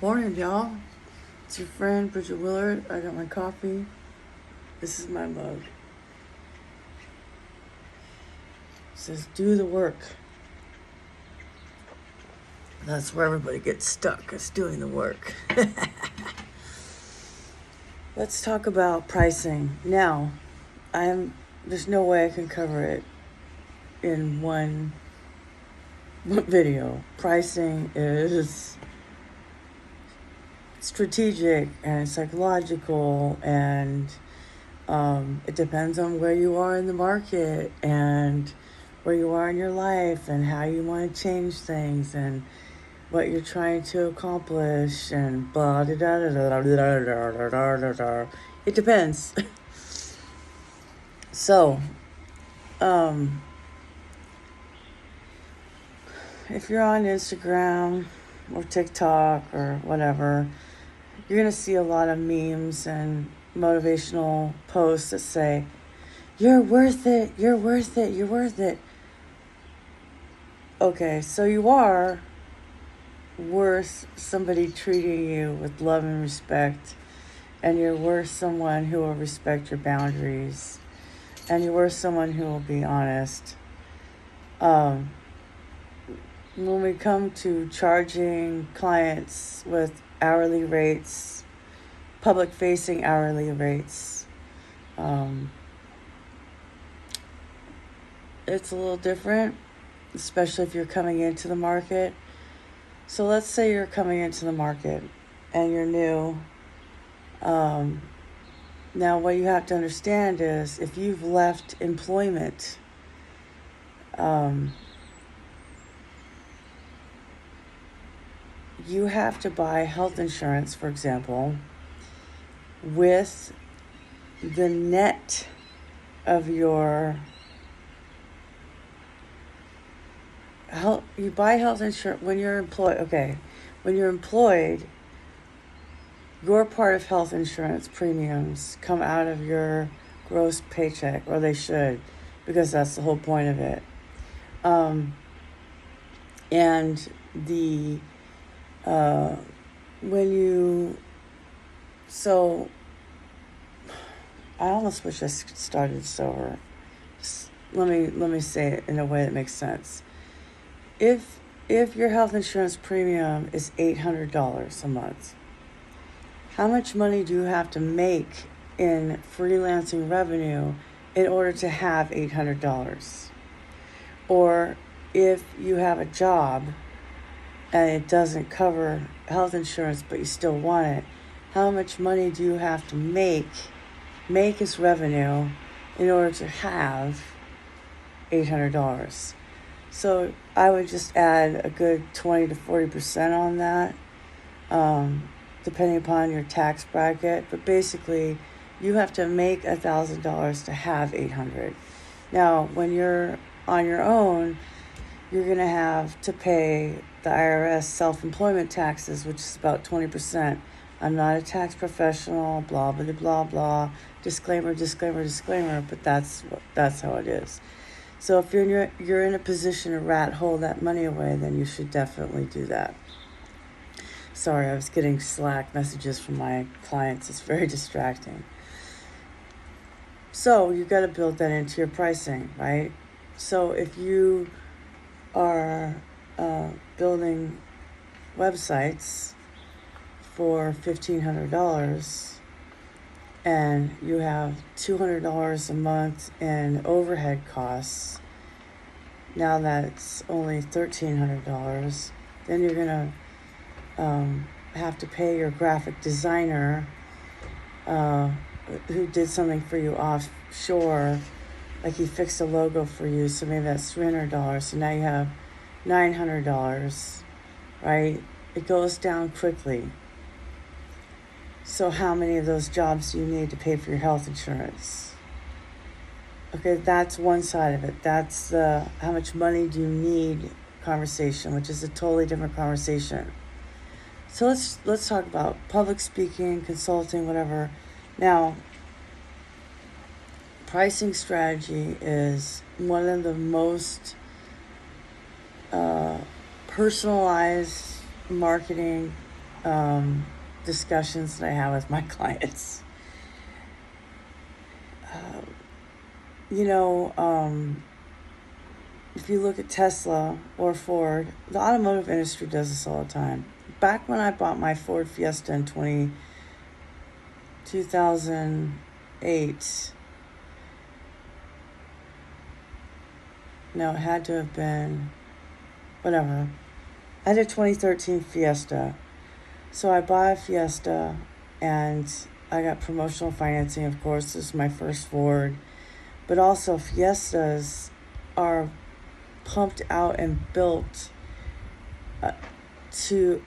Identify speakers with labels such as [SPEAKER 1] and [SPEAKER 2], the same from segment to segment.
[SPEAKER 1] Morning, y'all. It's your friend Bridget Willard. I got my coffee. This is my mug. It says, do the work. That's where everybody gets stuck, is doing the work. Let's talk about pricing. Now, there's no way I can cover it in one video. Pricing is strategic and psychological, and it depends on where you are in the market and where you are in your life and how you want to change things and what you're trying to accomplish and blah da da da da da da da da da. It depends. So, if you're on Instagram or TikTok or whatever, you're going to see a lot of memes and motivational posts that say, you're worth it, you're worth it, you're worth it. Okay, so you are worth somebody treating you with love and respect, and you're worth someone who will respect your boundaries, and you're worth someone who will be honest. When we come to charging clients with hourly rates, public-facing hourly rates, it's a little different, especially if you're coming into the market. So let's say you're coming into the market and you're new. Now what you have to understand is if you've left employment, you have to buy health insurance, for example, with the net of your health. You buy health insurance when you're employed. Okay, when you're employed, your part of health insurance premiums come out of your gross paycheck, or they should, because that's the whole point of it. And the so I almost wish I started over. Let me say it in a way that makes sense. If your health insurance premium is $800 a month, how much money do you have to make in freelancing revenue in order to have $800? Or if you have a job and it doesn't cover health insurance but you still want it, how much money do you have to make as revenue in order to have $800? So I would just add a good 20 to 40% on that, depending upon your tax bracket. But basically, you have to make $1,000 to have $800. Now, when you're on your own, you're going to have to pay the IRS self-employment taxes, which is about 20%. I'm not a tax professional, blah, blah, blah, blah, disclaimer, but that's how it is. So if you're in a position to rat hole that money away, then you should definitely do that. Sorry, I was getting Slack messages from my clients. It's very distracting. So you got to build that into your pricing, right? So if you are building websites for $1,500 and you have $200 a month in overhead costs, now that's only $1,300. Then you're going to have to pay your graphic designer who did something for you offshore, like he fixed a logo for you, so maybe that's $300. So now you have $900, right? It goes down quickly. So how many of those jobs do you need to pay for your health insurance? Okay, that's one side of it. That's the how much money do you need conversation, which is a totally different conversation. So let's talk about public speaking, consulting, whatever. Now, pricing strategy is one of the most personalized marketing discussions that I have with my clients. You know, if you look at Tesla or Ford, the automotive industry does this all the time. Back when I bought my Ford Fiesta in 2008, no, it had to have been, whatever. I had a 2013 Fiesta. So I bought a Fiesta and I got promotional financing, of course. This is my first Ford. But also Fiestas are pumped out and built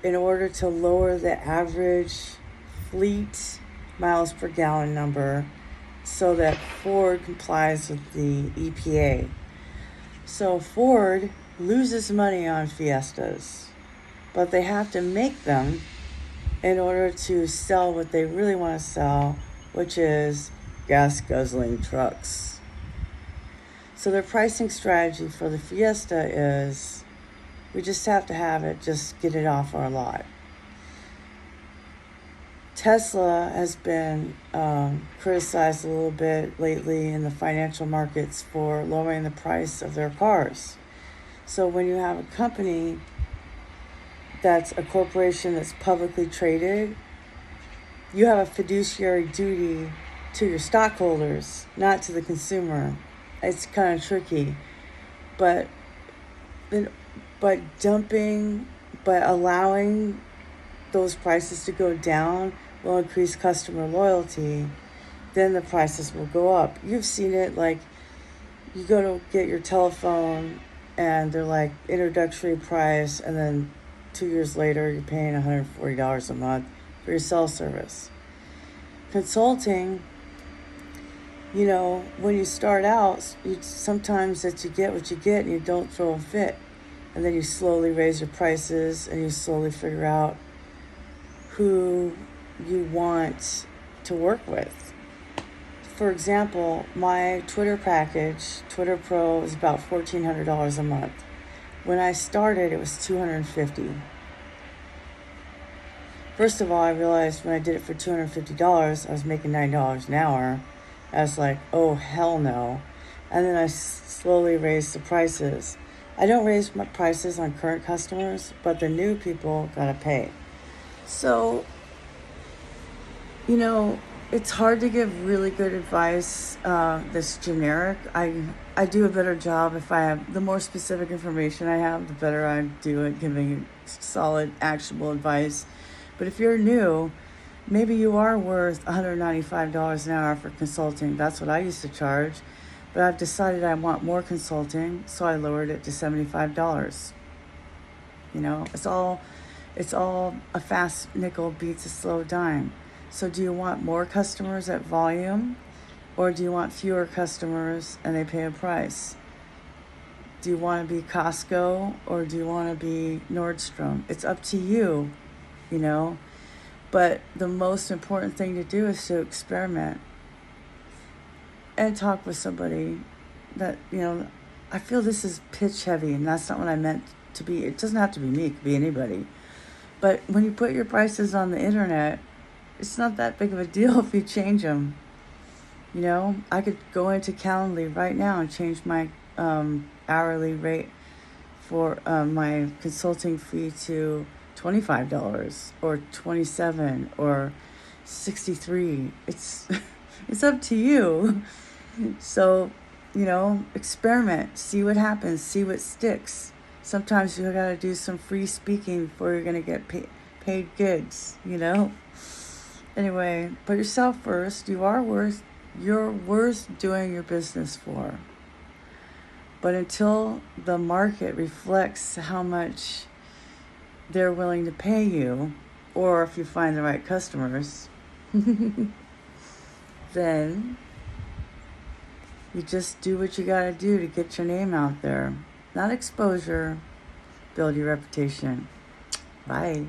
[SPEAKER 1] in order to lower the average fleet miles per gallon number so that Ford complies with the EPA. So Ford loses money on Fiestas, but they have to make them in order to sell what they really want to sell, which is gas-guzzling trucks. So their pricing strategy for the Fiesta is, we just have to have it, just get it off our lot. Tesla has been criticized a little bit lately in the financial markets for lowering the price of their cars. So when you have a company that's a corporation that's publicly traded, you have a fiduciary duty to your stockholders, not to the consumer. It's kind of tricky, but allowing those prices to go down will increase customer loyalty. Then the prices will go up. You've seen it, like you go to get your telephone and they're like introductory price, and then 2 years later you're paying $140 a month for your cell service. Consulting, you know, when you start out, sometimes that you get what you get and you don't throw a fit. And then you slowly raise your prices and you slowly figure out who you want to work with. For example, my Twitter package, Twitter Pro, is about $1,400 a month. When I started, it was $250. First of all, I realized when I did it for $250, I was making $9 an hour. I was like, oh, hell no. And then I slowly raised the prices. I don't raise my prices on current customers, but the new people gotta pay. So, you know, it's hard to give really good advice that's generic. I do a better job if I have, the more specific information I have, the better I do at giving solid, actionable advice. But if you're new, maybe you are worth $195 an hour for consulting. That's what I used to charge. But I've decided I want more consulting, so I lowered it to $75. You know, it's all a fast nickel beats a slow dime. So do you want more customers at volume, or do you want fewer customers and they pay a price? Do you want to be Costco, or do you want to be Nordstrom? It's up to you, you know. But the most important thing to do is to experiment and talk with somebody that, you know, I feel this is pitch heavy, and that's not what I meant to be. It doesn't have to be me, it could be anybody. But when you put your prices on the internet, it's not that big of a deal if you change them. You know, I could go into Calendly right now and change my hourly rate for my consulting fee to $25 or $27 or $63. It's up to you. So, you know, experiment, see what happens, see what sticks. Sometimes you gotta do some free speaking before you're gonna get paid goods, you know. Anyway, put yourself first. You're worth doing your business for. But until the market reflects how much they're willing to pay you, or if you find the right customers, then you just do what you gotta do to get your name out there. Not exposure, build your reputation. Bye.